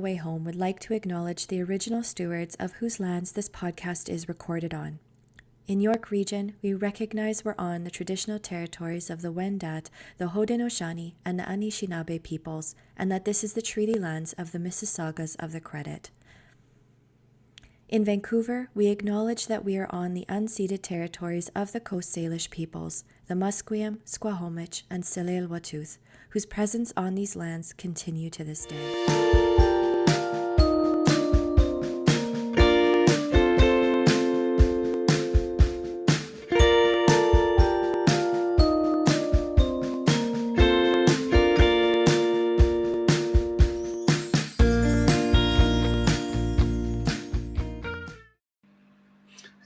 Way Home would like to acknowledge the original stewards of whose lands this podcast is recorded on. In York Region, we recognize we're on the traditional territories of the Wendat, the Haudenosaunee, and the Anishinaabe peoples, and that this is the treaty lands of the Mississaugas of the Credit. In Vancouver, we acknowledge that we are on the unceded territories of the Coast Salish peoples, the Musqueam, Squamish, and Tsleil-Waututh, whose presence on these lands continue to this day.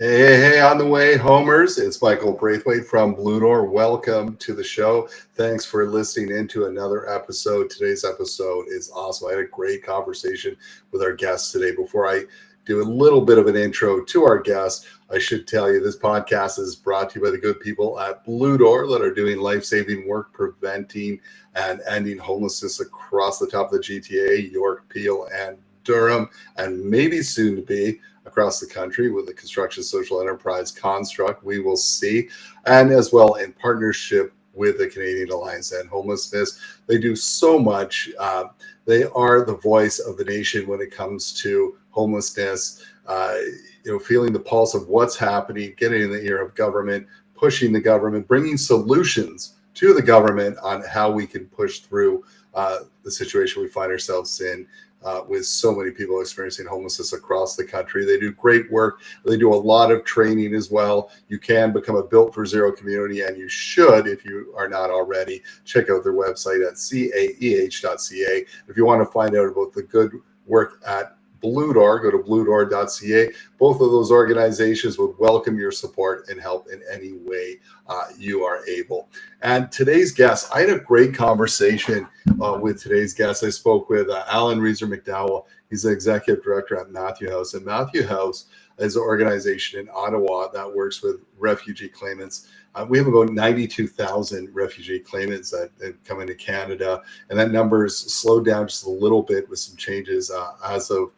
Hey, on the way, homers. It's Michael Braithwaite from Blue Door. Welcome to the show. Thanks for listening into another episode. Today's episode is awesome. I had a great conversation with our guest today. Before I do a little bit of an intro to our guest, I should tell you this podcast is brought to you by the good people at Blue Door that are doing life-saving work preventing and ending homelessness across the top of the GTA, York, Peel, and Durham, and maybe soon to be across the country with the construction social enterprise construct. We will see, and as well in partnership with the Canadian Alliance and Homelessness. They do so much. They are the voice of the nation when it comes to homelessness, feeling the pulse of what's happening, getting in the ear of government, pushing the government, bringing solutions to the government on how we can push through the situation we find ourselves in. With so many people experiencing homelessness across the country. They do great work. They do a lot of training as well. You can become a Built for Zero community, and you should, if you are not already, check out their website at caeh.ca. If you want to find out about the good work at Blue Door, go to bluedoor.ca. Both of those organizations would welcome your support and help in any way you are able. And today's guest, I had a great conversation with today's guest. I spoke with Allan Reesor-McDowell. He's the executive director at Matthew House. And Matthew House is an organization in Ottawa that works with refugee claimants. We have about 92,000 refugee claimants that come into Canada. And that number has slowed down just a little bit with some changes as of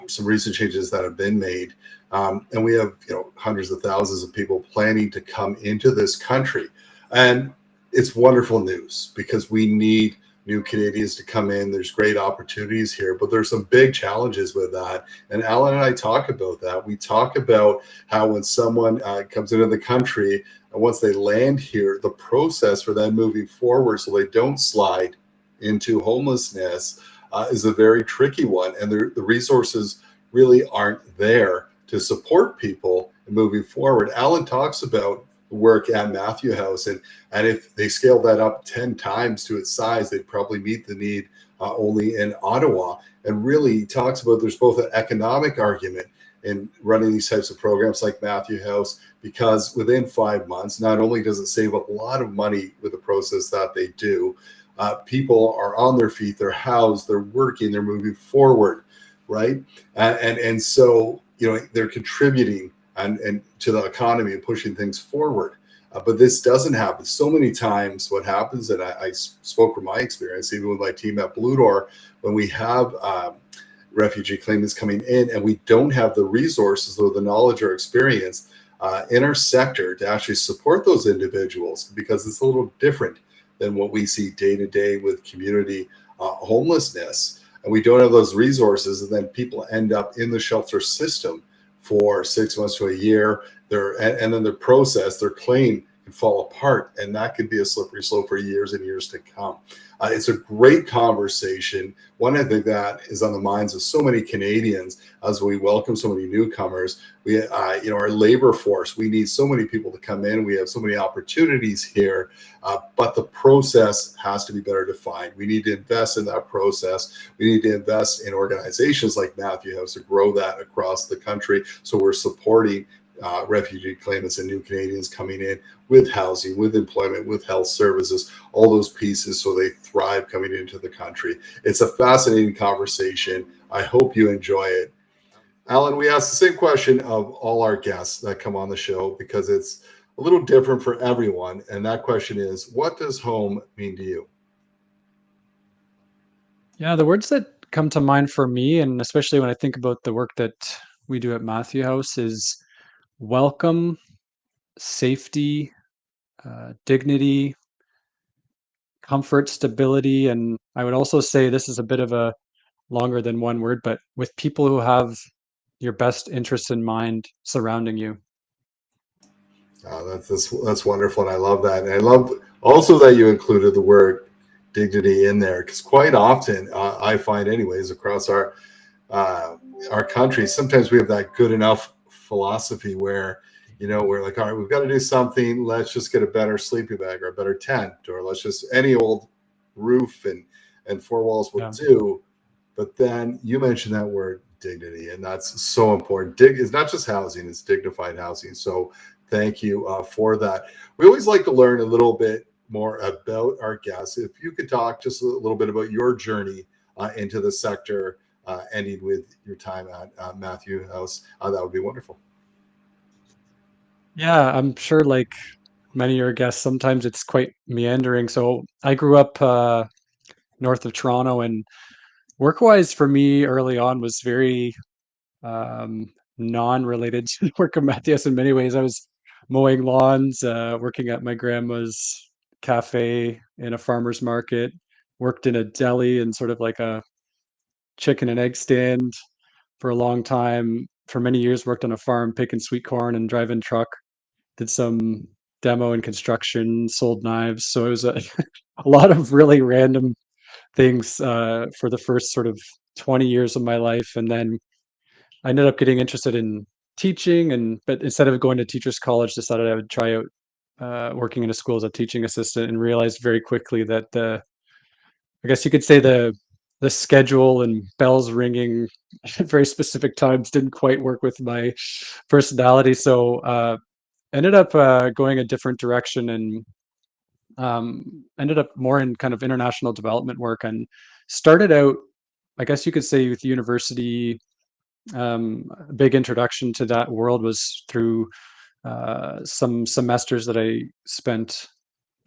some recent changes that have been made. And we have hundreds of thousands of people planning to come into this country. And it's wonderful news because we need new Canadians to come in. There's great opportunities here, but there's some big challenges with that. And Allan and I talk about that. We talk about how when someone comes into the country, and once they land here, the process for them moving forward so they don't slide into homelessness is a very tricky one. And the resources really aren't there to support people in moving forward. Allan talks about work at Matthew House, and if they scale that up 10 times to its size, they'd probably meet the need only in Ottawa. And really he talks about there's both an economic argument in running these types of programs like Matthew House, because within 5 months, not only does it save a lot of money with the process that they do, people are on their feet, they're housed, they're working, they're moving forward, right? And so they're contributing and to the economy and pushing things forward. But this doesn't happen. So many times what happens, and I spoke from my experience, even with my team at Blue Door, when we have refugee claimants coming in and we don't have the resources or the knowledge or experience in our sector to actually support those individuals, because it's a little different than what we see day to day with community homelessness. And we don't have those resources, and then people end up in the shelter system for 6 months to a year. And then their process, their claim can fall apart, and that could be a slippery slope for years and years to come. It's a great conversation. One, I think that is on the minds of so many Canadians as we welcome so many newcomers. We, our labor force, we need so many people to come in. We have so many opportunities here, but the process has to be better defined. We need to invest in that process. We need to invest in organizations like Matthew House to grow that across the country. So we're supporting refugee claimants and new Canadians coming in with housing, with employment, with health services, all those pieces so they thrive coming into the country. It's a fascinating conversation. I hope you enjoy it. Allan, we ask the same question of all our guests that come on the show because it's a little different for everyone. And that question is, what does home mean to you? Yeah, the words that come to mind for me, and especially when I think about the work that we do at Matthew House, is welcome, safety, dignity, comfort, stability, and I would also say this is a bit of a longer than one word, but with people who have your best interests in mind surrounding you. That's wonderful, and I love that. And I love also that you included the word dignity in there, because quite often I find, anyways, across our country, sometimes we have that good enough philosophy where, we're like, all right, we've got to do something. Let's just get a better sleeping bag or a better tent, or let's just any old roof and four walls will Yeah. do. But then you mentioned that word dignity, and that's so important. It's not just housing; it's dignified housing. So thank you for that. We always like to learn a little bit more about our guests. If you could talk just a little bit about your journey into the sector, ending with your time at Matthew House, that would be wonderful. Yeah, I'm sure like many of your guests, sometimes it's quite meandering. So I grew up north of Toronto, and work-wise for me early on was very um, non-related to the work of Matthias in many ways. I was mowing lawns, working at my grandma's cafe in a farmer's market, worked in a deli and sort of like a chicken and egg stand for a long time. For many years, worked on a farm picking sweet corn and driving truck. Did some demo and construction, sold knives. So it was a lot of really random things for the first sort of 20 years of my life. And then I ended up getting interested in teaching, but instead of going to teachers college, decided I would try out working in a school as a teaching assistant, and realized very quickly that I guess you could say the schedule and bells ringing at very specific times didn't quite work with my personality. So ended up going a different direction, and ended up more in kind of international development work, and started out, I guess you could say, with university. A big introduction to that world was through some semesters that I spent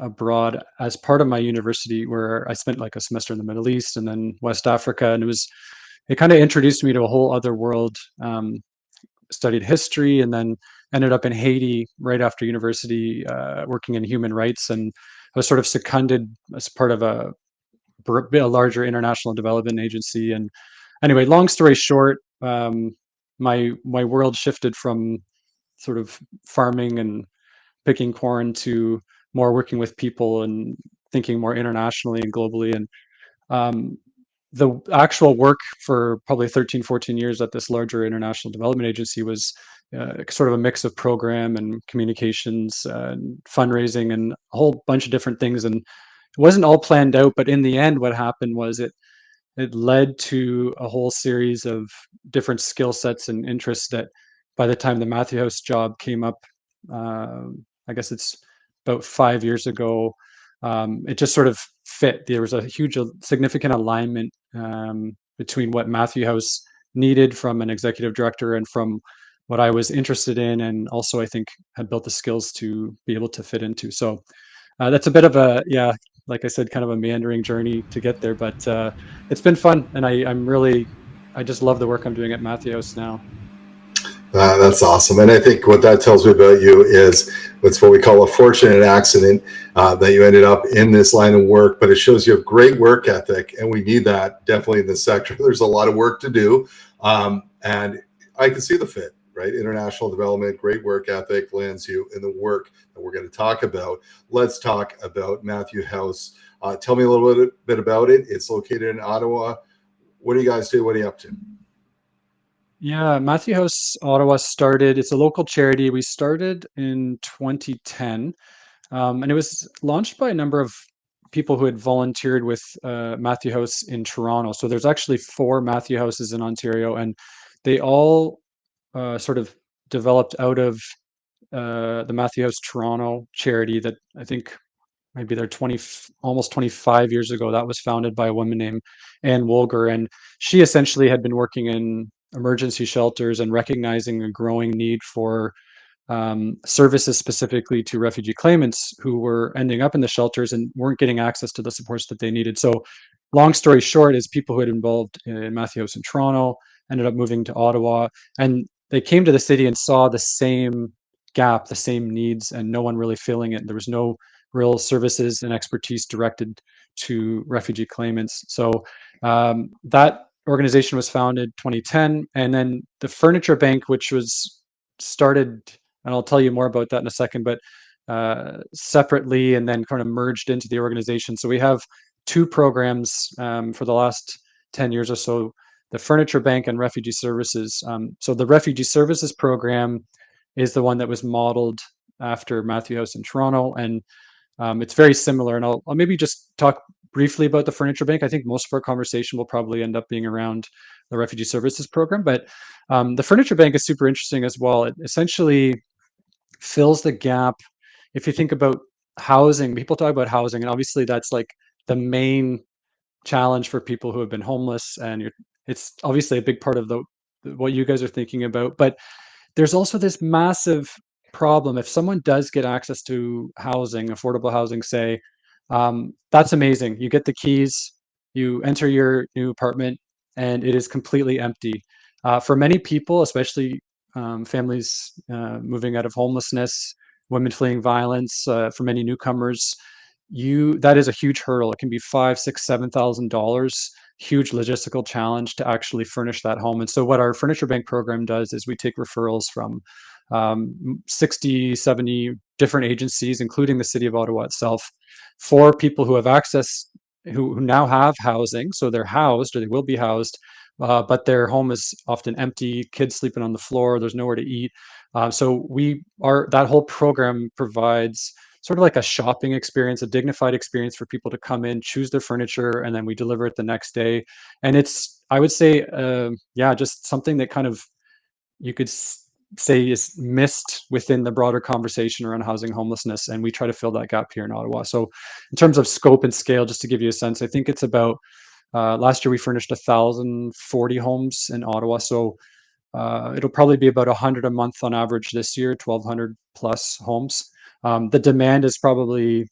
abroad as part of my university, where I spent like a semester in the Middle East and then West Africa, and it kind of introduced me to a whole other world. Studied history, and then ended up in Haiti right after university, working in human rights, and I was sort of seconded as part of a larger international development agency. And anyway, long story short, my world shifted from sort of farming and picking corn to more working with people and thinking more internationally and globally. And um, the actual work for probably 13, 14 years at this larger international development agency was sort of a mix of program and communications and fundraising and a whole bunch of different things. And it wasn't all planned out, but in the end, what happened was it led to a whole series of different skill sets and interests that by the time the Matthew House job came up, I guess it's about 5 years ago, it just sort of fit. There was a huge, significant alignment between what Matthew House needed from an executive director and from what I was interested in, and also I think had built the skills to be able to fit into. So that's a bit of a, yeah, like I said, kind of a meandering journey to get there, but it's been fun, and I just love the work I'm doing at Matthew House now. That's awesome. And I think what that tells me about you is what's what we call a fortunate accident, that you ended up in this line of work, but it shows you have great work ethic. And we need that definitely in this sector. There's a lot of work to do. And I can see the fit, right? International development, great work ethic lands you in the work that we're going to talk about. Let's talk about Matthew House. Tell me a little bit about it. It's located in Ottawa. What do you guys do? What are you up to? Yeah, Matthew House Ottawa started, it's a local charity. We started in 2010, and it was launched by a number of people who had volunteered with Matthew House in Toronto. So there's actually 4 Matthew Houses in Ontario, and they all sort of developed out of the Matthew House Toronto charity that I think maybe they're almost 25 years ago. That was founded by a woman named Ann Wolger, and she essentially had been working in emergency shelters and recognizing a growing need for services specifically to refugee claimants who were ending up in the shelters and weren't getting access to the supports that they needed. So long story short is people who had involved in Matthew House in Toronto ended up moving to Ottawa, and they came to the city and saw the same gap, the same needs, and no one really filling it. There was no real services and expertise directed to refugee claimants. So that organization was founded 2010, and then the Furniture Bank, which was started, and I'll tell you more about that in a second, but separately and then kind of merged into the organization. So we have two programs for the last 10 years or so, the Furniture Bank and Refugee Services. So the Refugee Services program is the one that was modeled after Matthew House in Toronto, and it's very similar. And I'll maybe just talk briefly about the Furniture Bank. I think most of our conversation will probably end up being around the Refugee Services program, but the Furniture Bank is super interesting as well. It essentially fills the gap. If you think about housing, people talk about housing, and obviously that's like the main challenge for people who have been homeless, and it's obviously a big part of the what you guys are thinking about. But there's also this massive problem. If someone does get access to housing, affordable housing, say, that's amazing. You get the keys, you enter your new apartment, and it is completely empty. For many people, especially families moving out of homelessness, women fleeing violence, for many newcomers, that is a huge hurdle. It can be $5, $6, $7,000. Huge logistical challenge to actually furnish that home. And so what our Furniture Bank program does is we take referrals from 60, 70 different agencies, including the City of Ottawa itself, for people who have access, who now have housing. So they're housed, or they will be housed, but their home is often empty, kids sleeping on the floor, there's nowhere to eat. So that whole program provides sort of like a shopping experience, a dignified experience for people to come in, choose their furniture, and then we deliver it the next day. And it's, I would say, just something that kind of you could say is missed within the broader conversation around housing homelessness. And we try to fill that gap here in Ottawa. So in terms of scope and scale, just to give you a sense, I think it's about, last year we furnished 1,040 homes in Ottawa. So it'll probably be about 100 a month on average this year, 1,200 plus homes. The demand is probably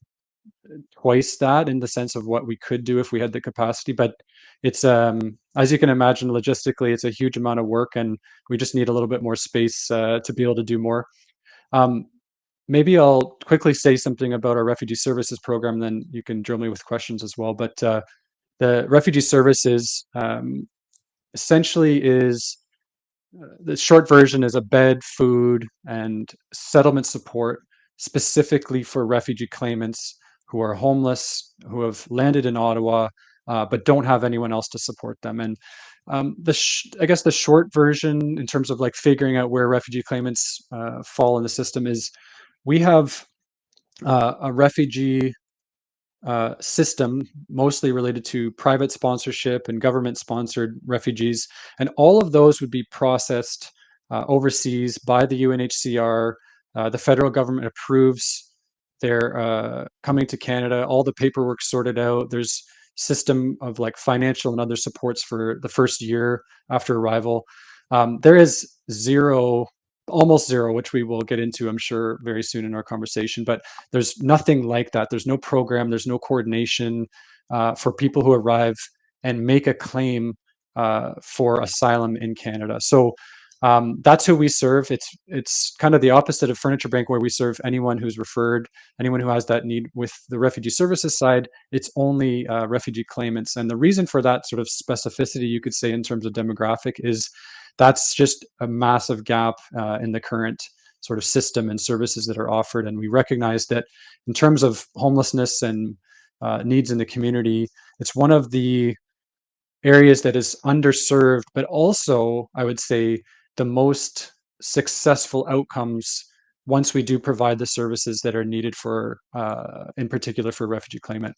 twice that in the sense of what we could do if we had the capacity, but it's as you can imagine, logistically it's a huge amount of work, and we just need a little bit more space to be able to do more. Maybe I'll quickly say something about our Refugee Services program, then you can drill me with questions as well. But the Refugee Services essentially is, the short version is a bed, food, and settlement support specifically for refugee claimants who are homeless, who have landed in Ottawa, but don't have anyone else to support them. And I guess the short version, in terms of like figuring out where refugee claimants fall in the system, is we have a refugee system mostly related to private sponsorship and government sponsored refugees. And all of those would be processed overseas by the UNHCR. The federal government approves their coming to Canada, all the paperwork sorted out. There's system of like financial and other supports for the first year after arrival. There is almost zero, which we will get into, I'm sure, very soon in our conversation. But there's nothing like that. There's no program, there's no coordination for people who arrive and make a claim for asylum in Canada. So that's who we serve. It's kind of the opposite of Furniture Bank, where we serve anyone who's referred, anyone who has that need. With the Refugee Services side, it's only refugee claimants. And the reason for that sort of specificity, you could say, in terms of demographic, is that's just a massive gap in the current sort of system and services that are offered. And we recognize that in terms of homelessness and needs in the community, it's one of the areas that is underserved, but also, I would say, the most successful outcomes once we do provide the services that are needed for, in particular, for refugee claimant.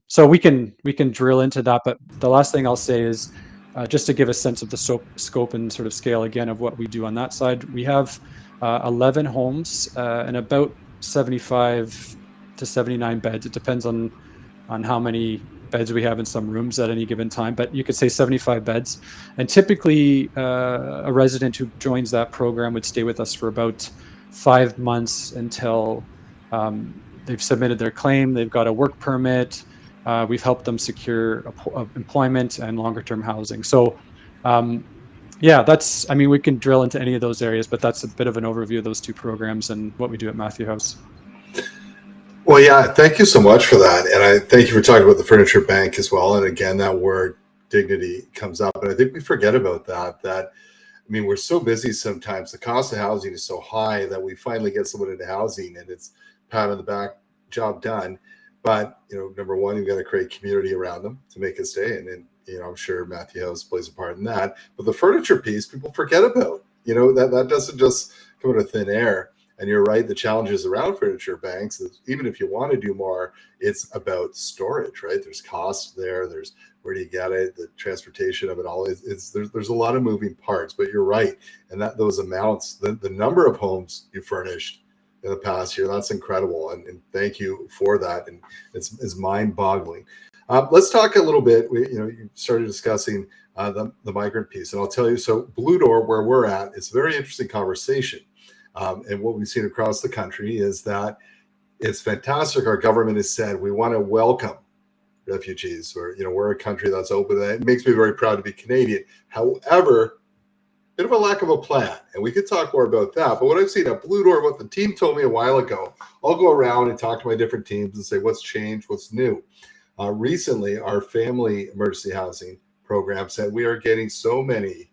So we can drill into that, but the last thing I'll say is, just to give a sense of the scope and sort of scale again of what we do on that side, we have 11 homes and about 75 to 79 beds. It depends on how many beds we have in some rooms at any given time, but you could say 75 beds. And typically, a resident who joins that program would stay with us for about 5 months until they've submitted their claim, they've got a work permit, We've helped them secure employment and longer term housing. So, um, yeah, I mean, we can drill into any of those areas, but that's a bit of an overview of those two programs and what we do at Matthew House. Well, yeah, thank you so much for that. And I thank you for talking about the furniture bank as well. And again, that word dignity comes up. And I think we forget about that. I mean, we're so busy sometimes. The cost of housing is so high that we finally get someone into housing and it's pat on the back, job done. But, number one, you've got to create community around them to make it stay. And then, I'm sure Matthew House plays a part in that. But the furniture piece, people forget about. That doesn't just come out of thin air. And you're right, the challenges around furniture banks is even if you want to do more, it's about storage, right? There's cost there. There's where do you get it, the transportation of it all. There's a lot of moving parts, but you're right. And that those amounts, the number of homes you furnished in the past year, that's incredible. And thank you for that. And it's mind-boggling. Let's talk a little bit. You started discussing the migrant piece, and I'll tell you. So Blue Door, where we're at, it's a very interesting conversation. And what we've seen across the country is that it's fantastic. Our government has said we want to welcome refugees. We're a country that's open. It makes me very proud to be Canadian. However, bit of a lack of a plan, and we could talk more about that. But what I've seen at Blue Door, what the team told me a while ago, I'll go around and talk to my different teams and say what's changed, what's new. Recently, our family emergency housing program said we are getting so many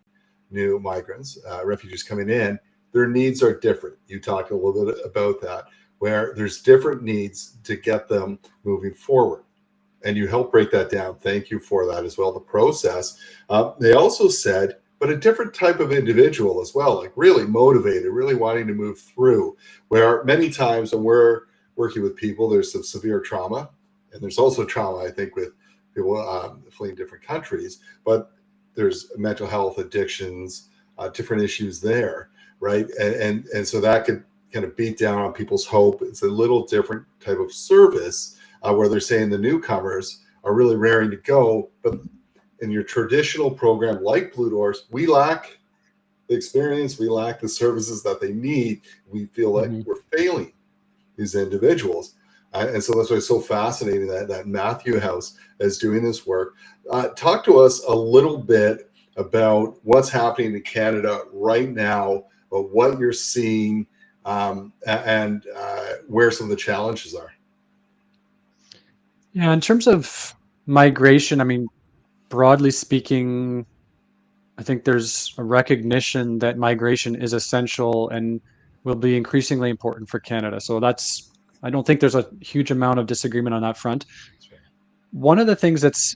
new migrants, refugees coming in. Their needs are different. You talked a little bit about that, where there's different needs to get them moving forward. And you help break that down. Thank you for that as well, the process. They also said, but a different type of individual as well, like really motivated, really wanting to move through, where many times when we're working with people, there's some severe trauma. And there's also trauma, I think, with people fleeing different countries, but there's mental health, addictions, different issues there. Right. And so that could kind of beat down on people's hope. It's a little different type of service where they're saying the newcomers are really raring to go. But in your traditional program like Blue Doors, we lack the experience. We lack the services that they need. We feel like we're failing these individuals. And so that's why it's so fascinating that Matthew House is doing this work. Talk to us a little bit about what's happening in Canada right now, but what you're seeing and where some of the challenges are. Yeah, in terms of migration, I mean, broadly speaking, I think there's a recognition that migration is essential and will be increasingly important for Canada. So I don't think there's a huge amount of disagreement on that front. One of the things that's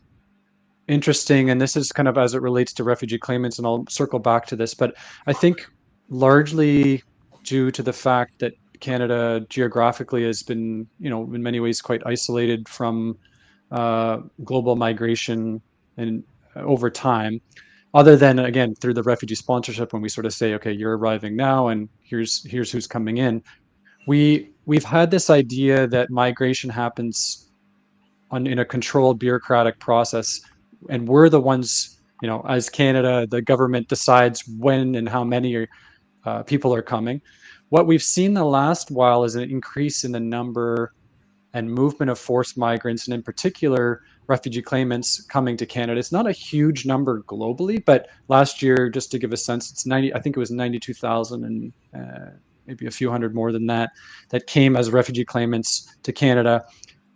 interesting, and this is kind of as it relates to refugee claimants, and I'll circle back to this, but I think largely due to the fact that Canada geographically has been, in many ways quite isolated from global migration and over time, other than again through the refugee sponsorship when we sort of say, okay, you're arriving now, and here's who's coming in. We've had this idea that migration happens in a controlled bureaucratic process, and we're the ones, as Canada, the government decides when and how many people are coming. What we've seen the last while is an increase in the number and movement of forced migrants, and in particular, refugee claimants coming to Canada. It's not a huge number globally, but last year, just to give a sense, it's 90. I think it was 92,000 and maybe a few hundred more than that came as refugee claimants to Canada.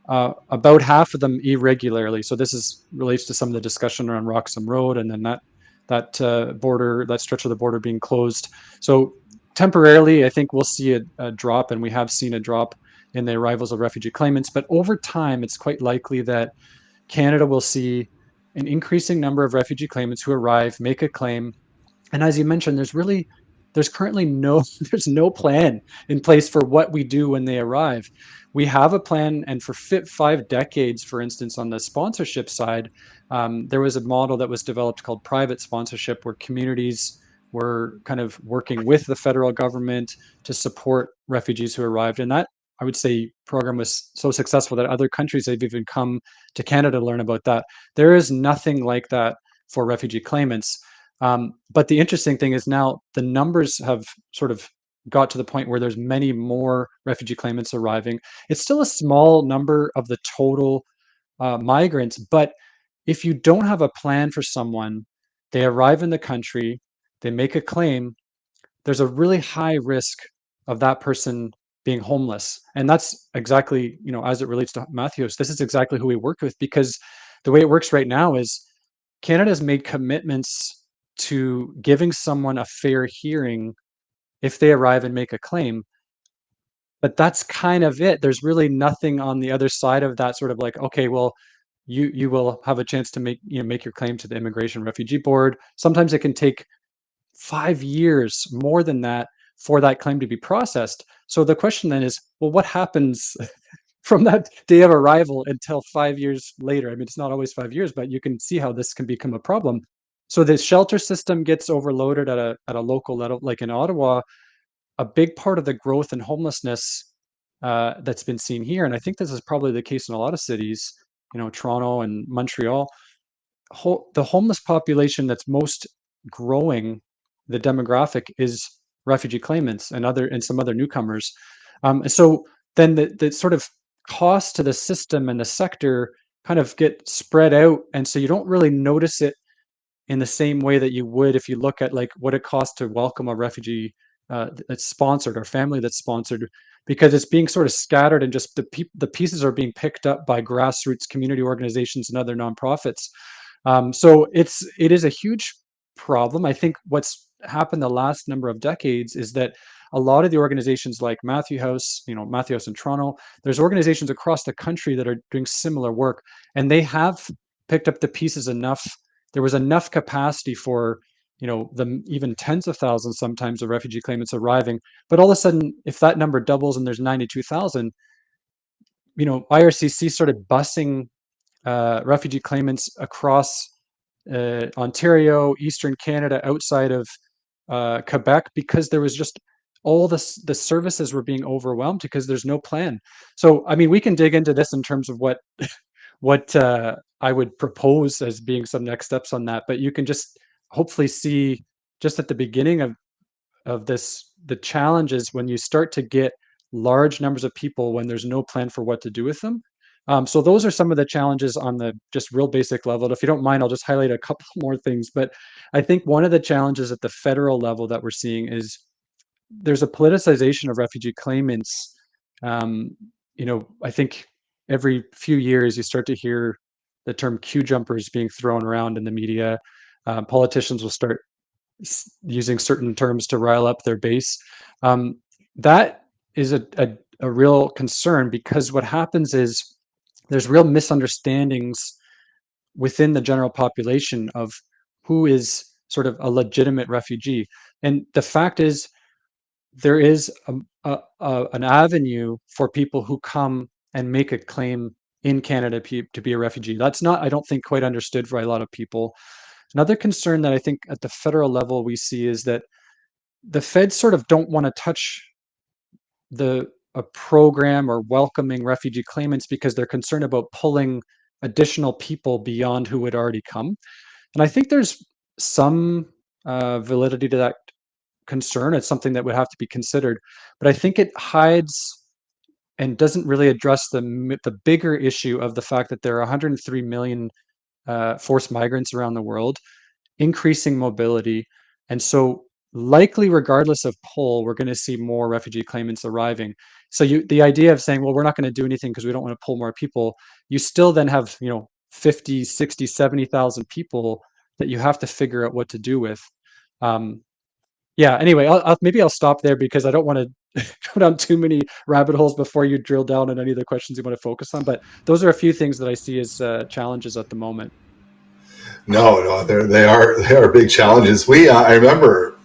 About half of them irregularly. So this relates to some of the discussion around Roxham Road, and then that border, that stretch of the border being closed. So temporarily, I think we'll see a drop, and we have seen a drop in the arrivals of refugee claimants. But over time, it's quite likely that Canada will see an increasing number of refugee claimants who arrive, make a claim, and as you mentioned, there's currently there's no plan in place for what we do when they arrive. We have a plan, and for 5 decades, for instance, on the sponsorship side, there was a model that was developed called private sponsorship, where communities were kind of working with the federal government to support refugees who arrived. And that, I would say, program was so successful that other countries have even come to Canada to learn about that. There is nothing like that for refugee claimants. But the interesting thing is now the numbers have sort of got to the point where there's many more refugee claimants arriving. It's still a small number of the total migrants. But if you don't have a plan for someone, they arrive in the country, they make a claim, there's a really high risk of that person being homeless. And that's exactly, as it relates to Matthews, this is exactly who we work with, because the way it works right now is Canada's made commitments to giving someone a fair hearing if they arrive and make a claim. But that's kind of it. There's really nothing on the other side of that, sort of like, okay, well, you will have a chance to make your claim to the Immigration Refugee Board. Sometimes it can take 5 years, more than that, for that claim to be processed. So the question then is, well, what happens from that day of arrival until 5 years later? I mean, it's not always 5 years, but you can see how this can become a problem. So the shelter system gets overloaded at a local level, like in Ottawa. A big part of the growth in homelessness that's been seen here, and I think this is probably the case in a lot of cities, Toronto and Montreal, the homeless population that's most growing, the demographic, is refugee claimants and some other newcomers. And so then the sort of cost to the system and the sector kind of get spread out, and so you don't really notice it in the same way that you would if you look at like what it costs to welcome a refugee that's sponsored, or family that's sponsored, because it's being sort of scattered, and just the pieces are being picked up by grassroots community organizations and other nonprofits. So it is a huge problem. I think what's happened the last number of decades is that a lot of the organizations like Matthew House, Matthew House in Toronto, there's organizations across the country that are doing similar work, and they have picked up the pieces enough. There was enough capacity for the even tens of thousands sometimes of refugee claimants arriving. But all of a sudden, if that number doubles and there's 92,000, IRCC started busing refugee claimants across Ontario, Eastern Canada, outside of Quebec, because there was just all the services were being overwhelmed because there's no plan. So, I mean, we can dig into this in terms of what I would propose as being some next steps on that, but you can just hopefully see just at the beginning of this, the challenges when you start to get large numbers of people when there's no plan for what to do with them. So those are some of the challenges on the just real basic level. And if you don't mind, I'll just highlight a couple more things. But I think one of the challenges at the federal level that we're seeing is there's a politicization of refugee claimants. Um, I think every few years you start to hear the term queue jumpers being thrown around in the media. Politicians will start using certain terms to rile up their base. That is a real concern, because what happens is there's real misunderstandings within the general population of who is sort of a legitimate refugee. And the fact is, there is an avenue for people who come and make a claim in Canada to be a refugee. That's not, I don't think, quite understood by a lot of people. Another concern that I think at the federal level we see is that the feds sort of don't want to touch a program or welcoming refugee claimants because they're concerned about pulling additional people beyond who had already come. And I think there's some validity to that concern. It's something that would have to be considered, but I think it hides and doesn't really address the bigger issue of the fact that there are 103 million forced migrants around the world, increasing mobility. And so likely, regardless of poll, we're going to see more refugee claimants arriving. So the idea of saying, well, we're not going to do anything because we don't want to pull more people, you still then have, 50, 60, 70,000 people that you have to figure out what to do with. Yeah, anyway, maybe I'll stop there because I don't want to go down too many rabbit holes before you drill down on any of the questions you want to focus on. But those are a few things that I see as challenges at the moment. No, they are big challenges. I remember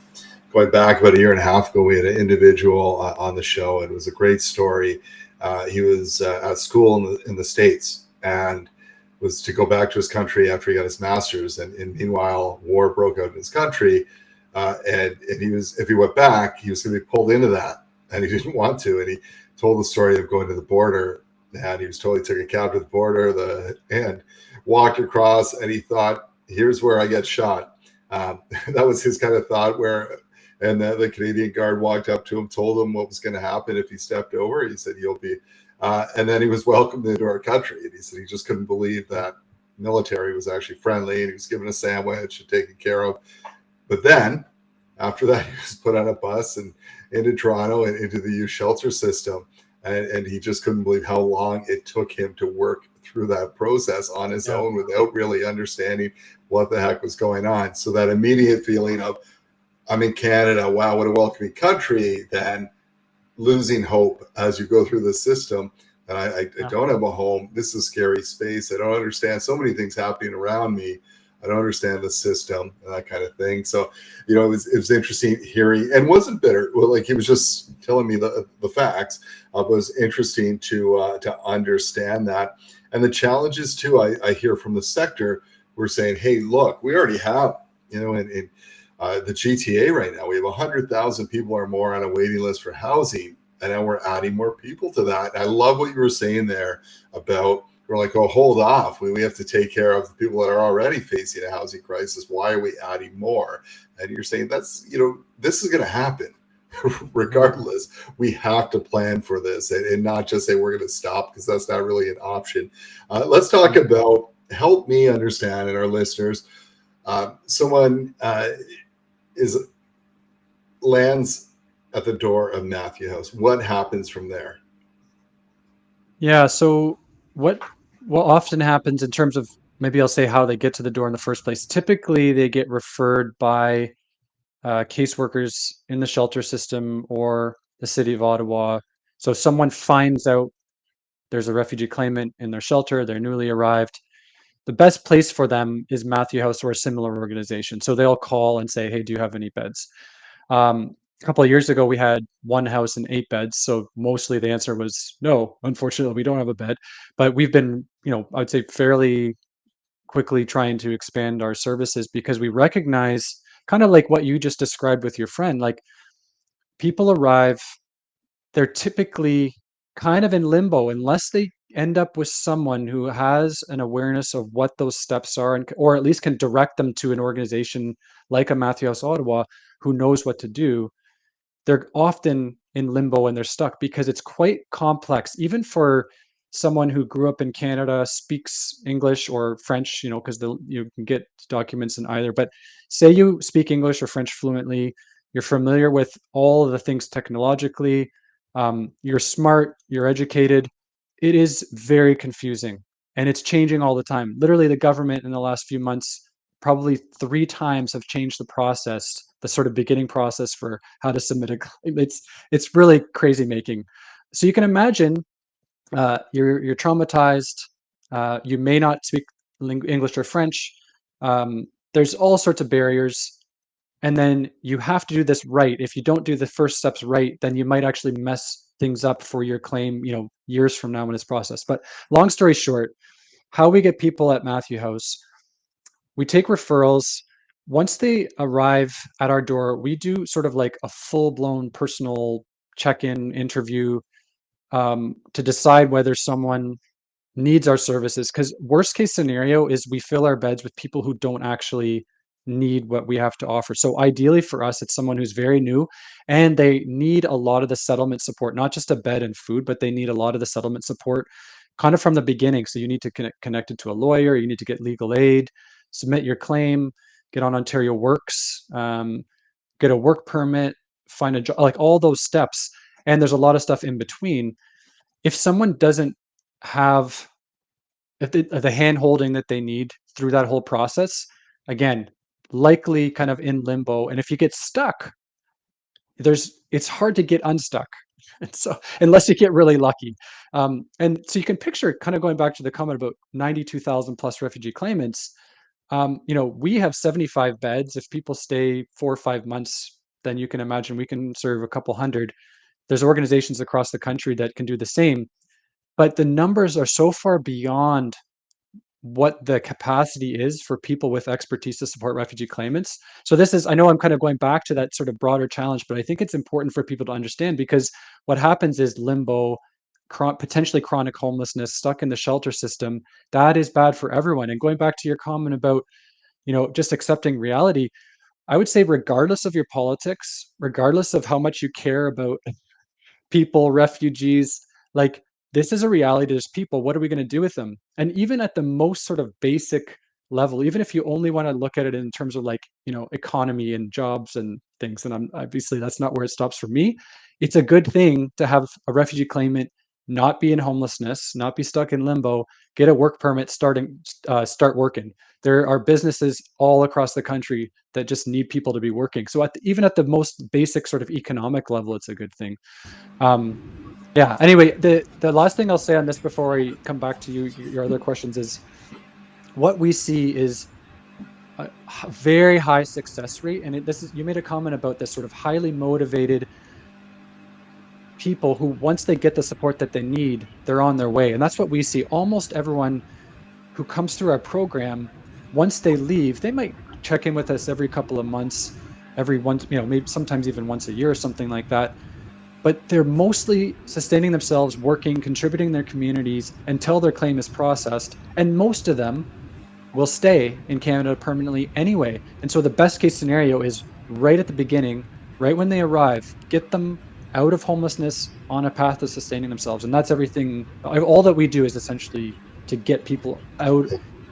going back about a year and a half ago, we had an individual on the show. And it was a great story. He was at school in the States and was to go back to his country after he got his master's. And meanwhile, war broke out in his country. And if he went back, he was going to be pulled into that. And he didn't want to. And he told the story of going to the border. And he was told he took a cab to the border and walked across. And he thought, here's where I get shot. That was his kind of thought. And then the Canadian guard walked up to him, told him what was going to happen if he stepped over. He said, you'll be And then he was welcomed into our country. And he said he just couldn't believe that military was actually friendly, and he was given a sandwich and taken care of. But then after that, he was put on a bus and into Toronto and into the youth shelter system. And he just couldn't believe how long it took him to work through that process on his Yeah. own without really understanding what the heck was going on. So that immediate feeling of, I'm in Canada, wow, what a welcoming country, then losing hope as you go through the system. And I don't have a home. This is a scary space. I don't understand so many things happening around me. I don't understand the system and that kind of thing. So, it was interesting hearing, and wasn't bitter. Well, like he was just telling me the facts. It was interesting to understand that, and the challenges too. I hear from the sector. We're saying, hey, look, we already have, in the GTA right now, we have 100,000 people or more on a waiting list for housing, and now we're adding more people to that. And I love what you were saying there about, we're like, oh, hold off. We have to take care of the people that are already facing a housing crisis. Why are we adding more? And you're saying that's, this is going to happen regardless. We have to plan for this and not just say we're going to stop, because that's not really an option. Let's talk about, help me understand and our listeners, someone lands at the door of Matthew House. What happens from there? Yeah. So what often happens in terms of, maybe I'll say how they get to the door in the first place. Typically, they get referred by caseworkers in the shelter system or the city of Ottawa. So someone finds out there's a refugee claimant in their shelter, they're newly arrived. The best place for them is Matthew House or a similar organization. So they'll call and say, hey, do you have any beds? A couple of years ago, we had one house and 8 beds. So mostly the answer was no, unfortunately, we don't have a bed. But we've been, I would say fairly quickly trying to expand our services because we recognize, kind of like what you just described with your friend, like people arrive, they're typically kind of in limbo unless they end up with someone who has an awareness of what those steps are, and or at least can direct them to an organization like a Matthew House Ottawa who knows what to do. They're often in limbo and they're stuck because it's quite complex, even for someone who grew up in Canada, speaks English or French, because you can get documents in either. But say you speak English or French fluently, you're familiar with all of the things technologically, you're smart, you're educated. It is very confusing and it's changing all the time. Literally, the government in the last few months probably 3 times have changed the process, the sort of beginning process for how to submit a claim. It's really crazy making. So you can imagine, you're traumatized. You may not speak English or French. There's all sorts of barriers, and then you have to do this right. If you don't do the first steps right, then you might actually mess things up for your claim, years from now when it's processed. But long story short, how we get people at Matthew House, we take referrals. Once they arrive at our door, we do sort of like a full-blown personal check-in interview, to decide whether someone needs our services. Because worst case scenario is we fill our beds with people who don't actually need what we have to offer. So ideally for us, it's someone who's very new and they need a lot of the settlement support, not just a bed and food, but they need a lot of the settlement support kind of from the beginning. So you need to connect it to a lawyer, you need to get legal aid, submit your claim, get on Ontario Works, get a work permit, find a job, like all those steps. And there's a lot of stuff in between. If someone doesn't have, if the hand holding that they need through that whole process, again, likely kind of in limbo. And if you get stuck, it's hard to get unstuck. And so unless you get really lucky. And so you can picture, kind of going back to the comment about 92,000 plus refugee claimants, we have 75 beds. If people stay 4 or 5 months, then you can imagine we can serve a couple hundred. There's organizations across the country that can do the same, but the numbers are so far beyond what the capacity is for people with expertise to support refugee claimants. So this is, I know I'm kind of going back to that sort of broader challenge, but I think it's important for people to understand, because what happens is limbo, potentially chronic homelessness, stuck in the shelter system. That is bad for everyone. And going back to your comment about, just accepting reality, I would say regardless of your politics, regardless of how much you care about people, refugees, like this is a reality. There's people. What are we going to do with them? And even at the most sort of basic level, even if you only want to look at it in terms of like, economy and jobs and things, and I'm obviously that's not where it stops for me. It's a good thing to have a refugee claimant not be in homelessness, not be stuck in limbo, get a work permit, start working. There are businesses all across the country that just need people to be working. So even at the most basic sort of economic level, it's a good thing. Um, yeah. Anyway, the last thing I'll say on this before I come back to your other questions is what we see is a very high success rate, and this is, you made a comment about this sort of highly motivated people who, once they get the support that they need, they're on their way. And that's what we see. Almost everyone who comes through our program, once they leave, they might check in with us every couple of months, every once, maybe sometimes even once a year or something like that. But they're mostly sustaining themselves, working, contributing their communities until their claim is processed. And most of them will stay in Canada permanently anyway. And so the best case scenario is right at the beginning, right when they arrive, get them out of homelessness on a path to sustaining themselves. And that's everything. All that we do is essentially to get people out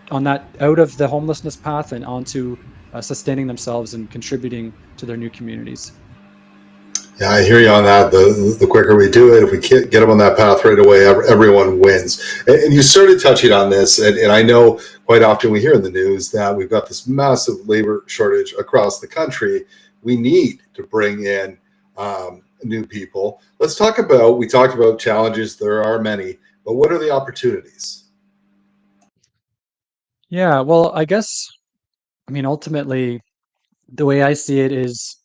of the homelessness path and onto sustaining themselves and contributing to their new communities. Yeah, I hear you on that. The quicker we do it, if we get them on that path right away, everyone wins. And you started touching on this, and I know quite often we hear in the news that we've got this massive labor shortage across the country. We need to bring in new people. We talked about challenges. There are many, but what are the opportunities? Yeah, well, I guess, ultimately, the way I see it is,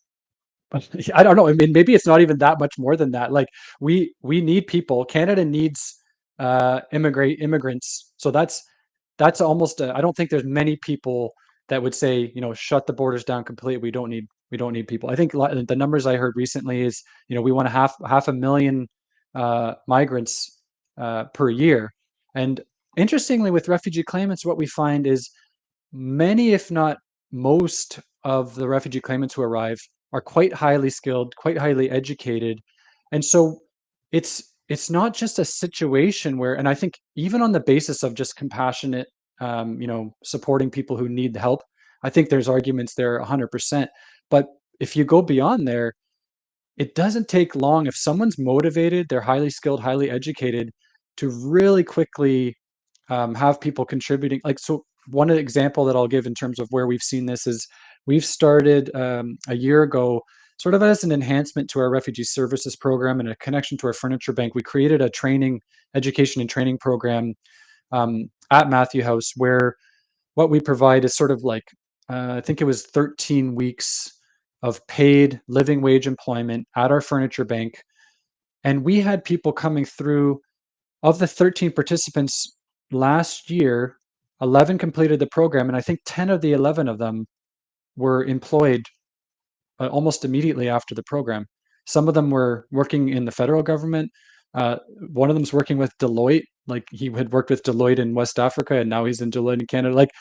I don't know. I mean, maybe it's not even that much more than that. Like we need people. Canada needs immigrants. So that's almost. I don't think there's many people that would say, shut the borders down completely. We don't need people. I think the numbers I heard recently is, we want half a million migrants per year. And interestingly, with refugee claimants, what we find is many, if not most, of the refugee claimants who arrive are quite highly skilled, quite highly educated. And so it's not just a situation where, and I think even on the basis of just compassionate, supporting people who need help, I think there's arguments there 100%. But if you go beyond there, it doesn't take long if someone's motivated, they're highly skilled, highly educated, to really quickly have people contributing. Like, so one example that I'll give in terms of where we've seen this is we've started a year ago, sort of as an enhancement to our refugee services program and a connection to our furniture bank. We created a education and training program at Matthew House, where what we provide is sort of like, I think it was 13 weeks of paid living wage employment at our furniture bank. And we had people coming through. Of the 13 participants last year, 11 completed the program, and I think 10 of the 11 of them were employed almost immediately after the program. Some of them were working in the federal government. One of them's working with Deloitte. Like, he had worked with Deloitte in West Africa, and now he's in Deloitte in Canada. Like,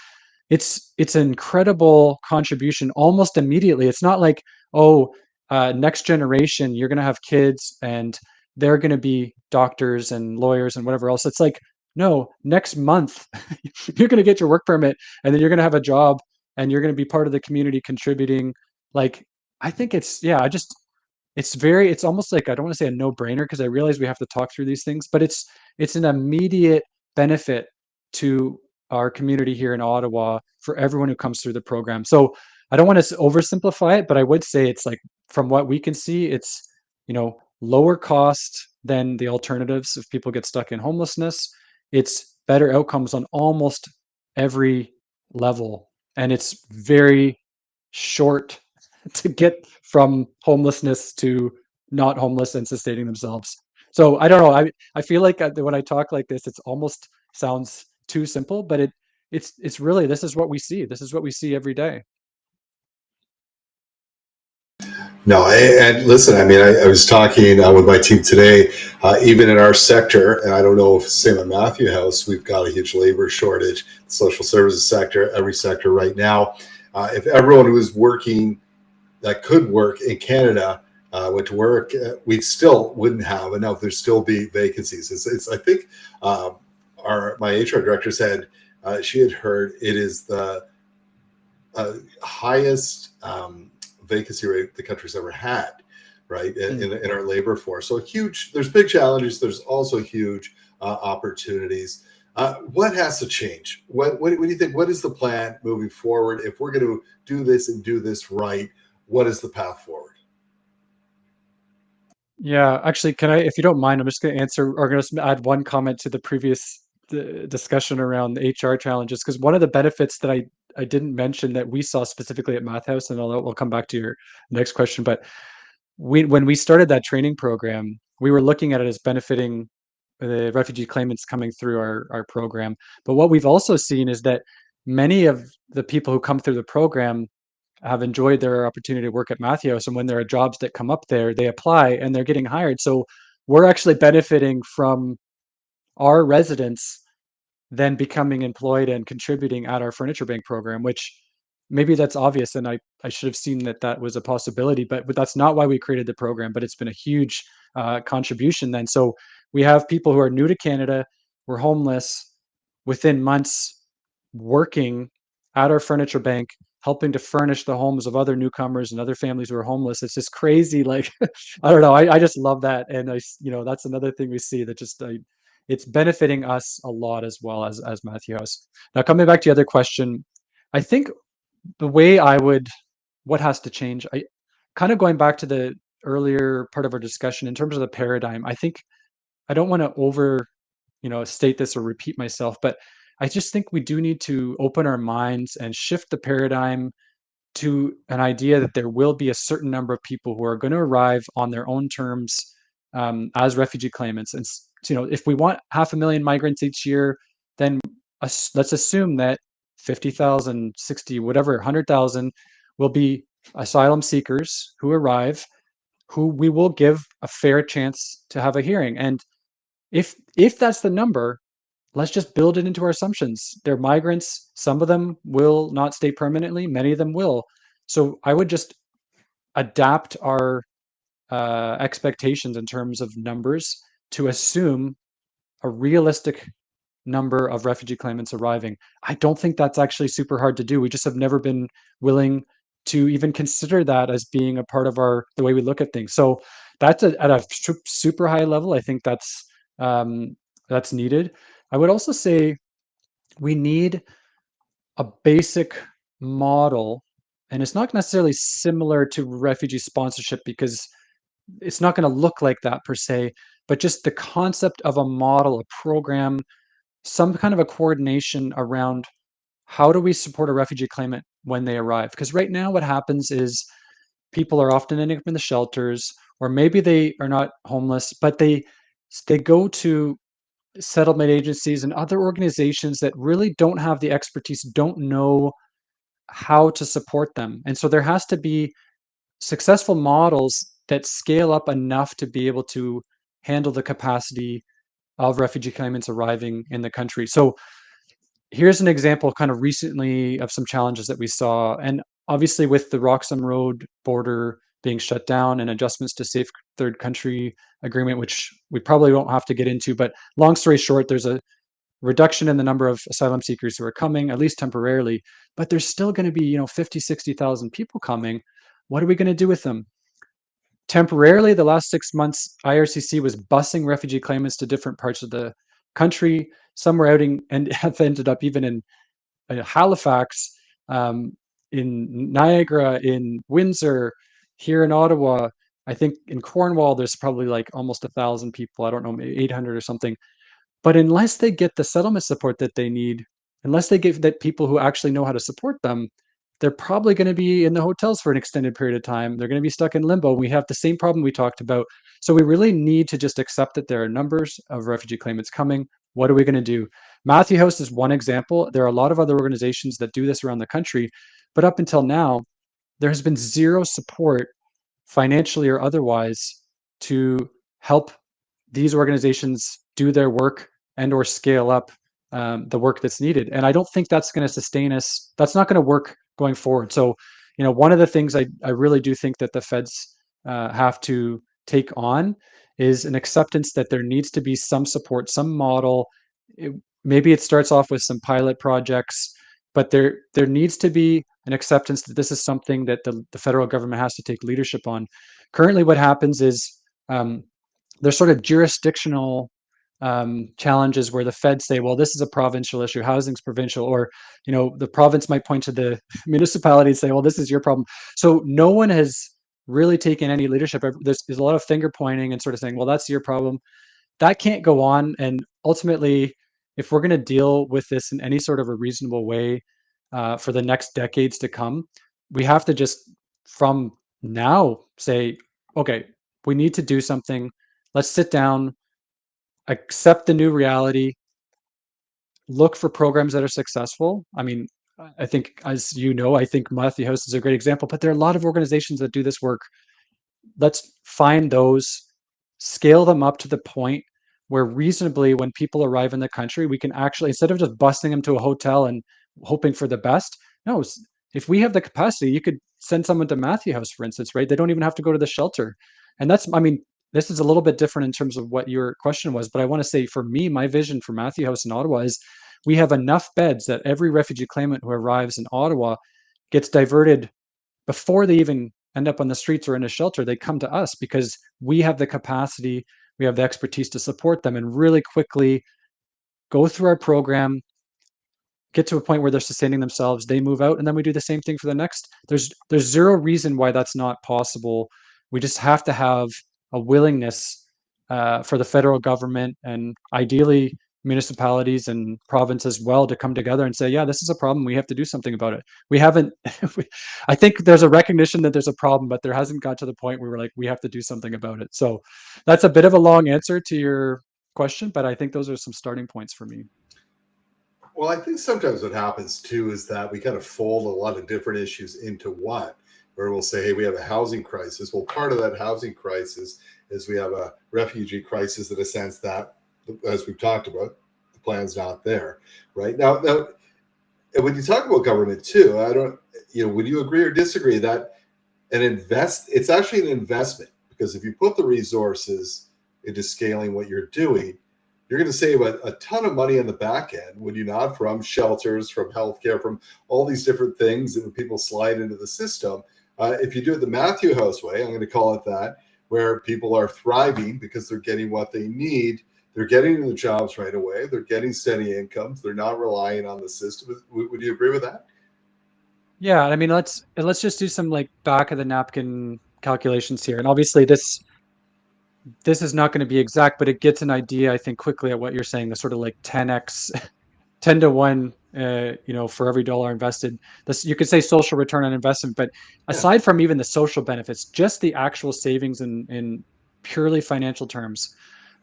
it's an incredible contribution almost immediately. It's not like, oh, next generation, you're going to have kids and they're going to be doctors and lawyers and whatever else. It's like, no, next month you're going to get your work permit, and then you're going to have a job, and you're going to be part of the community contributing. Like, I think it's almost like, I don't want to say a no-brainer, because I realize we have to talk through these things, but it's an immediate benefit to our community here in Ottawa for everyone who comes through the program. So I don't want to oversimplify it, but I would say it's like, from what we can see, it's, lower cost than the alternatives if people get stuck in homelessness. It's better outcomes on almost every level, and it's very short to get from homelessness to not homeless and sustaining themselves. So I don't know. I feel like when I talk like this, it's almost sounds too simple, but it's really, this is what we see. This is what we see every day. No, and listen, I mean, I was talking with my team today, even in our sector, and I don't know if it's the same at Matthew House, we've got a huge labor shortage, social services sector, every sector right now. If everyone who is working that could work in Canada went to work, we still wouldn't have enough. There'd still be vacancies. I think my HR director said she had heard it is the highest vacancy rate the country's ever had, right? In our labor force. So there's big challenges. There's also huge opportunities. What has to change? What do you think? What is the plan moving forward? If we're going to do this and do this right, what is the path forward? Yeah, actually, if you don't mind, I'm just going to answer or going to add one comment to the previous discussion around the HR challenges, because one of the benefits that I didn't mention that we saw specifically at Math House, and we'll come back to your next question, but when we started that training program, we were looking at it as benefiting the refugee claimants coming through our program. But what we've also seen is that many of the people who come through the program have enjoyed their opportunity to work at Matthews, and when there are jobs that come up there, they apply and they're getting hired. So we're actually benefiting from our residents then becoming employed and contributing at our furniture bank program, which maybe that's obvious, and I should have seen that was a possibility, but that's not why we created the program. But it's been a huge contribution then. So we have people who are new to Canada, were homeless, within months working at our furniture bank, helping to furnish the homes of other newcomers and other families who are homeless. It's just crazy. Like, I don't know. I just love that. And that's another thing we see that just, it's benefiting us a lot as well as Matthew House. Now, coming back to the other question, I think the way what has to change, I kind of going back to the earlier part of our discussion in terms of the paradigm, I think I don't want to state this or repeat myself, but I just think we do need to open our minds and shift the paradigm to an idea that there will be a certain number of people who are going to arrive on their own terms as refugee claimants. And if we want 500,000 migrants each year, then let's assume that 50,000, 60, whatever, 100,000 will be asylum seekers who arrive, who we will give a fair chance to have a hearing. And if that's the number, let's just build it into our assumptions. They're migrants. Some of them will not stay permanently. Many of them will. So I would just adapt our expectations in terms of numbers to assume a realistic number of refugee claimants arriving. I don't think that's actually super hard to do. We just have never been willing to even consider that as being a part of the way we look at things. So that's at a super high level. I think that's needed. I would also say we need a basic model, and it's not necessarily similar to refugee sponsorship because it's not going to look like that per se, but just the concept of a model, a program, some kind of a coordination around how do we support a refugee claimant when they arrive? Because right now, what happens is people are often ending up in the shelters, or maybe they are not homeless, but they go to settlement agencies and other organizations that really don't have the expertise, don't know how to support them. And so there has to be successful models that scale up enough to be able to handle the capacity of refugee claimants arriving in the country. So here's an example kind of recently of some challenges that we saw. And obviously with the Roxham Road border being shut down and adjustments to safe third country agreement, which we probably won't have to get into, but long story short, there's a reduction in the number of asylum seekers who are coming, at least temporarily, but there's still going to be, 50, 60,000 people coming. What are we going to do with them? Temporarily, the last 6 months, IRCC was busing refugee claimants to different parts of the country. Some were outing and have ended up even in Halifax, um, in Niagara, in Windsor, here in Ottawa. I think in Cornwall, there's probably like almost 1,000 people. I don't know, maybe 800 or something. But unless they get the settlement support that they need, unless they give that people who actually know how to support them, they're probably going to be in the hotels for an extended period of time. They're going to be stuck in limbo. We have the same problem we talked about. So we really need to just accept that there are numbers of refugee claimants coming. What are we going to do? Matthew House is one example. There are a lot of other organizations that do this around the country. But up until now, there has been zero support, financially or otherwise, to help these organizations do their work and or scale up the work that's needed. And I don't think that's going to sustain us. That's not going to work going forward. So, one of the things I really do think that the feds have to take on is an acceptance that there needs to be some support, some model. Maybe it starts off with some pilot projects, but there needs to be an acceptance that this is something that the federal government has to take leadership on. Currently, what happens is um, there's sort of jurisdictional challenges where the feds say, well, this is a provincial issue, housing's provincial, or the province might point to the municipality and say, well, this is your problem. So no one has really taken any leadership. There's a lot of finger pointing and sort of saying, well, that's your problem. That can't go on. And ultimately, if we're going to deal with this in any sort of a reasonable way for the next decades to come, we have to just from now say, okay, we need to do something. Let's sit down, accept the new reality, look for programs that are successful. I mean, I think, as you know, I think Matthew House is a great example, but there are a lot of organizations that do this work. Let's find those, scale them up to the point where reasonably when people arrive in the country, we can actually, instead of just busing them to a hotel and hoping for the best, no, if we have the capacity, you could send someone to Matthew House, for instance, right? They don't even have to go to the shelter. And that's, I mean, this is a little bit different in terms of what your question was, but I want to say for me, my vision for Matthew House in Ottawa is we have enough beds that every refugee claimant who arrives in Ottawa gets diverted before they even end up on the streets or in a shelter. They come to us because we have the capacity, we have the expertise to support them and really quickly go through our program, get to a point where they're sustaining themselves, they move out, and then we do the same thing for the next. There's zero reason why that's not possible. We just have to have a willingness for the federal government and ideally municipalities and province as well to come together and say, yeah, this is a problem, we have to do something about it. We haven't I think there's a recognition that there's a problem, but there hasn't got to the point where we're like, we have to do something about it. So that's a bit of a long answer to your question, but I think those are some starting points for me. Well, I think sometimes what happens too is that we kind of fold a lot of different issues into one, where we'll say, hey, we have a housing crisis. Well, part of that housing crisis is we have a refugee crisis in a sense that, as we've talked about, the plan's not there. Right now, when you talk about government too, I don't, would you agree or disagree that it's actually an investment? Because if you put the resources into scaling what you're doing, you're going to save a ton of money on the back end, would you not, from shelters, from healthcare, from all these different things that people slide into the system. If you do it the Matthew House way, I'm going to call it that, where people are thriving because they're getting what they need. They're getting the jobs right away. They're getting steady incomes. They're not relying on the system. Would you agree with that? Yeah, I mean, let's just do some like back of the napkin calculations here. And obviously this is not going to be exact, but it gets an idea, I think, quickly at what you're saying, the sort of like 10x, 10 to 1, for every dollar invested. This, you could say, social return on investment, but Yeah. aside from even the social benefits, just the actual savings in purely financial terms.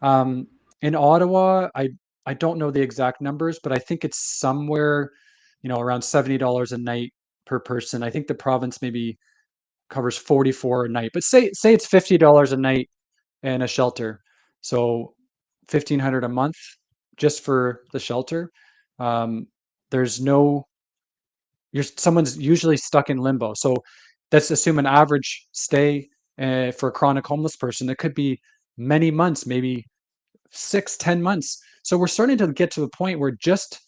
Um, in Ottawa, I don't know the exact numbers, but I think it's somewhere, around $70 a night per person. I think the province maybe covers 44 a night, but say it's $50 a night in a shelter. So 1,500 a month just for the shelter. Um, there's no, someone's usually stuck in limbo. So let's assume an average stay for a chronic homeless person. It could be many months, maybe 6, 10 months. So we're starting to get to the point where just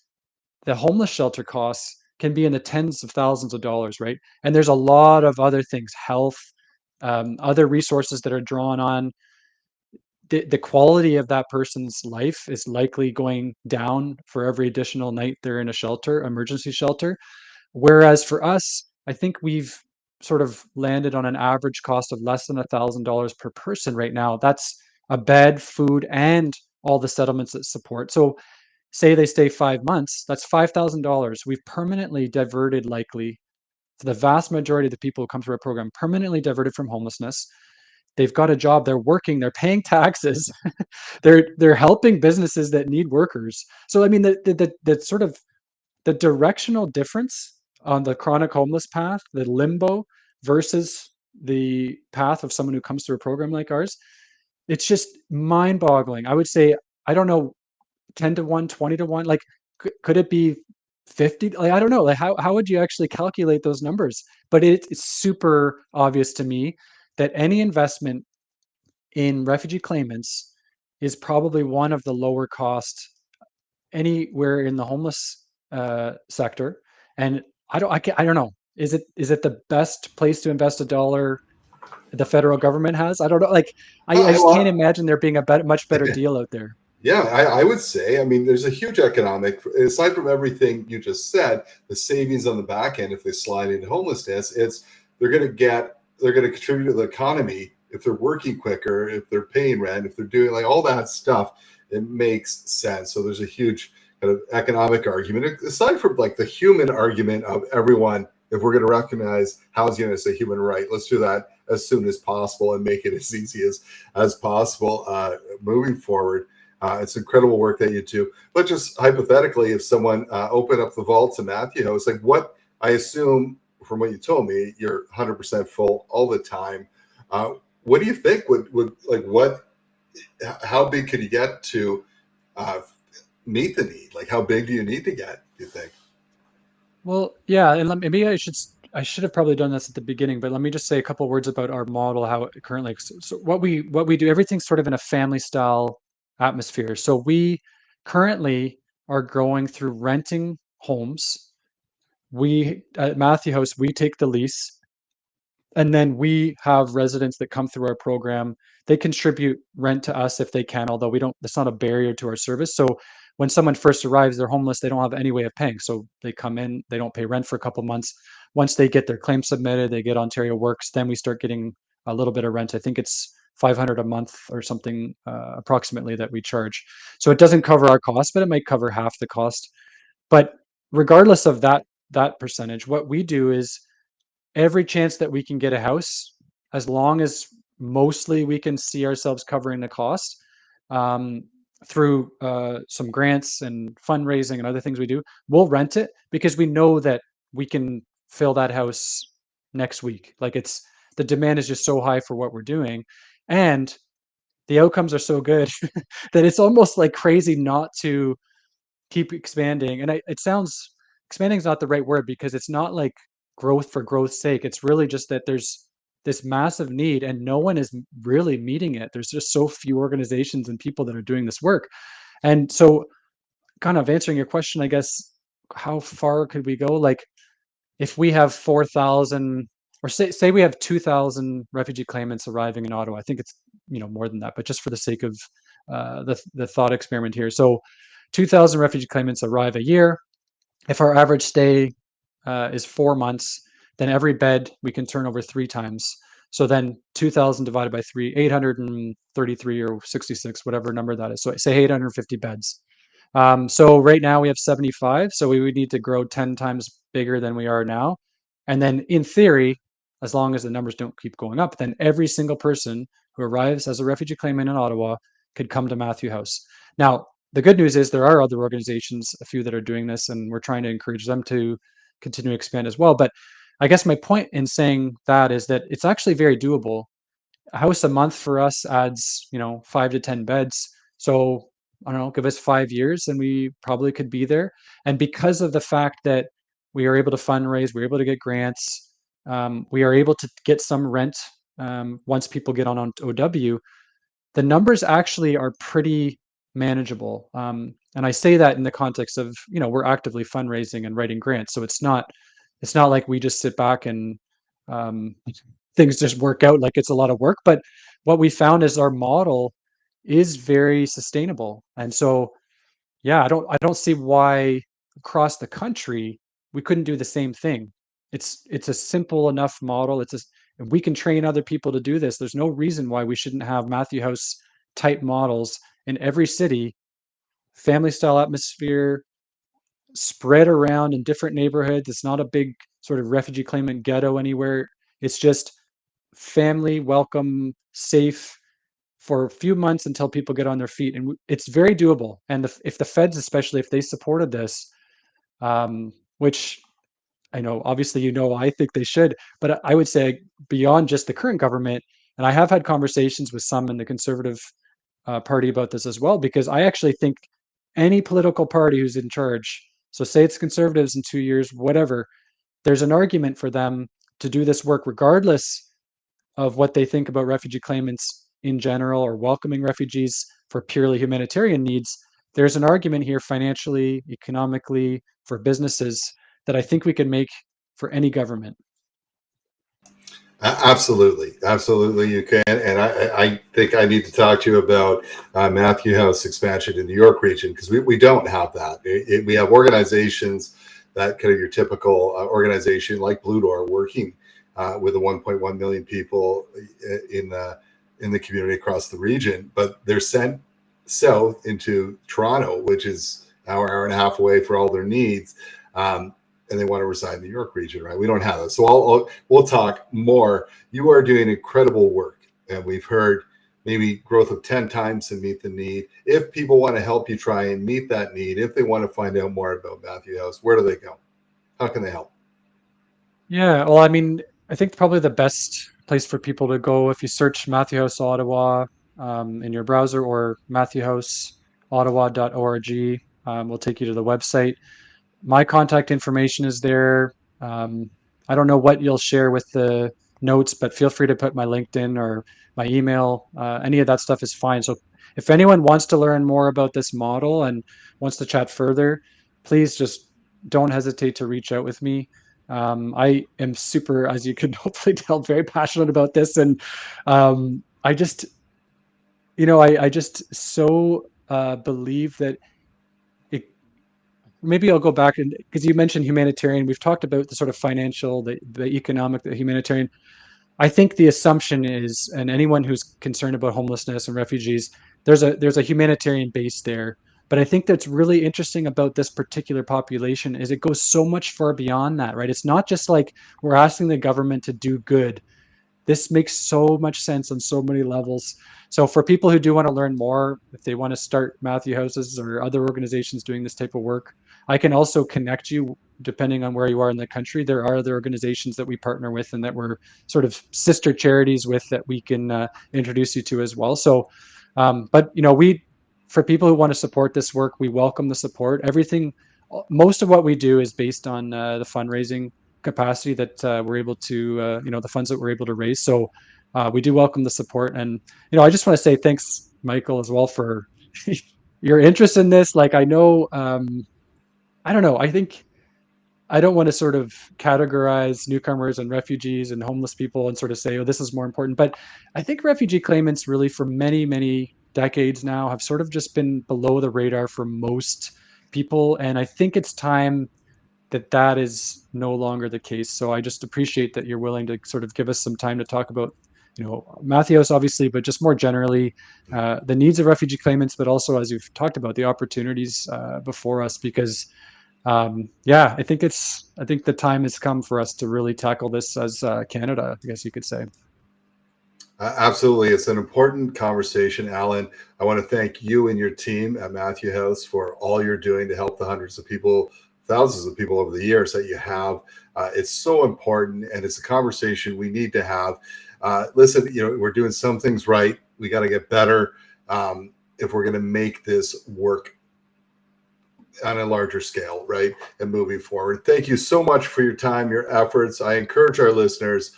the homeless shelter costs can be in the tens of thousands of dollars, right? And there's a lot of other things, health, other resources that are drawn on. The quality of that person's life is likely going down for every additional night they're in a shelter, emergency shelter. Whereas for us, I think we've sort of landed on an average cost of less than $1,000 per person right now. That's a bed, food, and all the settlements that support. So say they stay 5 months, that's $5,000. We've permanently diverted, likely, for the vast majority of the people who come through our program, permanently diverted from homelessness. They've got a job, they're working, they're paying taxes, they're helping businesses that need workers. So I mean, the sort of the directional difference on the chronic homeless path, the limbo versus the path of someone who comes through a program like ours, it's just mind-boggling. I would say, I don't know, 10 to 1, 20 to 1, like could it be 50? Like, I don't know. Like how would you actually calculate those numbers? But it's super obvious to me that any investment in refugee claimants is probably one of the lower cost anywhere in the homeless sector. And I don't know. Is it the best place to invest a dollar the federal government has? I don't know. Like, I just can't Well, imagine there being a much better deal out there. yeah, I would say, I mean, there's a huge economic, aside from everything you just said, the savings on the back end, if they slide into homelessness, they're going to contribute to the economy if they're working quicker, if they're paying rent, if they're doing like all that stuff, it makes sense. So there's a huge kind of economic argument, aside from like the human argument of everyone. If we're going to recognize housing as a human right, let's do that as soon as possible and make it as easy as possible moving forward. It's incredible work that you do. But just hypothetically, if someone opened up the vaults in Matthew House, like what I assume from what you told me, you're 100% full all the time. What do you think would like what? How big could you get to meet the need? Like how big do you need to get? Do you think? Well, yeah, and maybe I should have probably done this at the beginning, but let me just say a couple words about our model, how it currently. So what we do, everything's sort of in a family style atmosphere. So we currently are going through renting homes. We at Matthew House, we take the lease, and then we have residents that come through our program. They contribute rent to us if they can, although we don't, that's not a barrier to our service. So when someone first arrives, they're homeless, they don't have any way of paying. So they come in, they don't pay rent for a couple months. Once they get their claim submitted, they get Ontario Works, then we start getting a little bit of rent. I think it's 500 a month or something approximately that we charge. So it doesn't cover our cost, but it might cover half the cost. But regardless of that percentage, what we do is every chance that we can get a house, as long as mostly we can see ourselves covering the cost um, through some grants and fundraising and other things we do, we'll rent it because we know that we can fill that house next week. Like the demand is just so high for what we're doing, and the outcomes are so good that it's almost like crazy not to keep expanding. And it sounds expanding is not the right word because it's not like growth for growth's sake. It's really just that there's this massive need and no one is really meeting it. There's just so few organizations and people that are doing this work. And so, kind of answering your question, I guess, how far could we go? Like, if we have 4,000, or say we have 2,000 refugee claimants arriving in Ottawa, I think it's more than that, but just for the sake of the thought experiment here. So 2,000 refugee claimants arrive a year. If our average stay is 4 months, then every bed we can turn over 3 times. So then 2,000 divided by 3, 833 or 66, whatever number that is. So say 850 beds. So right now we have 75. So we would need to grow 10 times bigger than we are now. And then in theory, as long as the numbers don't keep going up, then every single person who arrives as a refugee claimant in Ottawa could come to Matthew House. Now, the good news is there are other organizations, a few that are doing this, and we're trying to encourage them to continue to expand as well. But I guess my point in saying that is that it's actually very doable. A house a month for us adds, 5 to 10 beds. So I don't know, give us 5 years and we probably could be there. And because of the fact that we are able to fundraise, we're able to get grants, we are able to get some rent once people get on OW, the numbers actually are pretty manageable. And I say that in the context of, we're actively fundraising and writing grants. So it's not like we just sit back and um, things just work out like it's a lot of work. But what we found is our model is very sustainable. And so, yeah, I don't see why across the country we couldn't do the same thing. It's a simple enough model. And we can train other people to do this. There's no reason why we shouldn't have Matthew House type models in every city, family style atmosphere, spread around in different neighborhoods. It's not a big sort of refugee claimant ghetto anywhere. It's just family welcome, safe for a few months until people get on their feet, and it's very doable. And if the feds, especially if they supported this, which I know obviously I think they should, but I would say beyond just the current government, and I have had conversations with some in the Conservative Party about this as well, because I actually think any political party who's in charge, so say it's Conservatives in 2 years, whatever, there's an argument for them to do this work regardless of what they think about refugee claimants in general or welcoming refugees for purely humanitarian needs, there's an argument here financially, economically, for businesses that I think we can make for any government. Absolutely, absolutely, you can. And I think I need to talk to you about Matthew House expansion in the York region, because we don't have that. We have organizations that kind of your typical organization like Blue Door working with the 1.1 million people in the community across the region, but they're sent south into Toronto, which is an hour and a half away for all their needs. And they want to reside in the York region, right? We don't have that. So we'll talk more. You are doing incredible work, and we've heard maybe growth of 10 times to meet the need. If people want to help you try and meet that need, if they want to find out more about Matthew House, where do they go? How can they help? Yeah, well, I mean, I think probably the best place for people to go, if you search Matthew House Ottawa in your browser, or matthewhouseottawa.org, will take you to the website. My contact information is there. I don't know what you'll share with the notes, but feel free to put my LinkedIn or my email. Any of that stuff is fine. So if anyone wants to learn more about this model and wants to chat further, please just don't hesitate to reach out with me. I am super, as you can hopefully tell, very passionate about this. And I just, I just so believe that it, maybe I'll go back, and because you mentioned humanitarian, we've talked about the sort of financial, the economic, the humanitarian. I think the assumption is, and anyone who's concerned about homelessness and refugees, there's a humanitarian base there. But I think that's really interesting about this particular population is it goes so much far beyond that, right? It's not just like we're asking the government to do good. This makes so much sense on so many levels. So for people who do want to learn more, if they want to start Matthew Houses or other organizations doing this type of work, I can also connect you depending on where you are in the country. There are other organizations that we partner with and that we're sort of sister charities with that we can introduce you to as well. So, but for people who want to support this work, we welcome the support. Everything, most of what we do is based on the fundraising capacity that we're able to, the funds that we're able to raise. So we do welcome the support. And, I just want to say thanks, Michael, as well for your interest in this. Like, I know, I don't know, I think I don't want to sort of categorize newcomers and refugees and homeless people and sort of say, oh, this is more important. But I think refugee claimants really for many, many decades now have sort of just been below the radar for most people. And I think it's time that is no longer the case. So I just appreciate that you're willing to sort of give us some time to talk about, Mathios, obviously, but just more generally, the needs of refugee claimants, but also, as you've talked about, the opportunities before us. Because, yeah, I think the time has come for us to really tackle this as Canada, I guess you could say. Absolutely. It's an important conversation, Allan. I want to thank you and your team at Matthew House for all you're doing to help the hundreds of people, thousands of people over the years that you have. It's so important, and it's a conversation we need to have. Listen, we're doing some things right. We got to get better if we're going to make this work on a larger scale, right? And moving forward. Thank you so much for your time, your efforts. I encourage our listeners,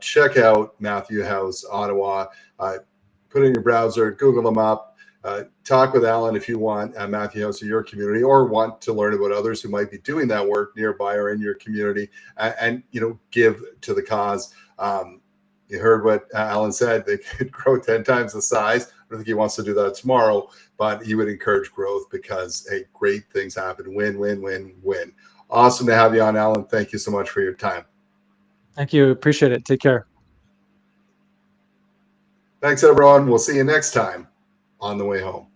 check out Matthew House Ottawa. Put in your browser, Google them up. Talk with Allan if you want at Matthew House in your community, or want to learn about others who might be doing that work nearby or in your community, and give to the cause. You heard what Allan said. They could grow 10 times the size. I don't think he wants to do that tomorrow, but he would encourage growth because, hey, great things happen. Win, win, win, win. Awesome to have you on, Allan. Thank you so much for your time. Thank you. Appreciate it. Take care. Thanks, everyone. We'll see you next time on the way home.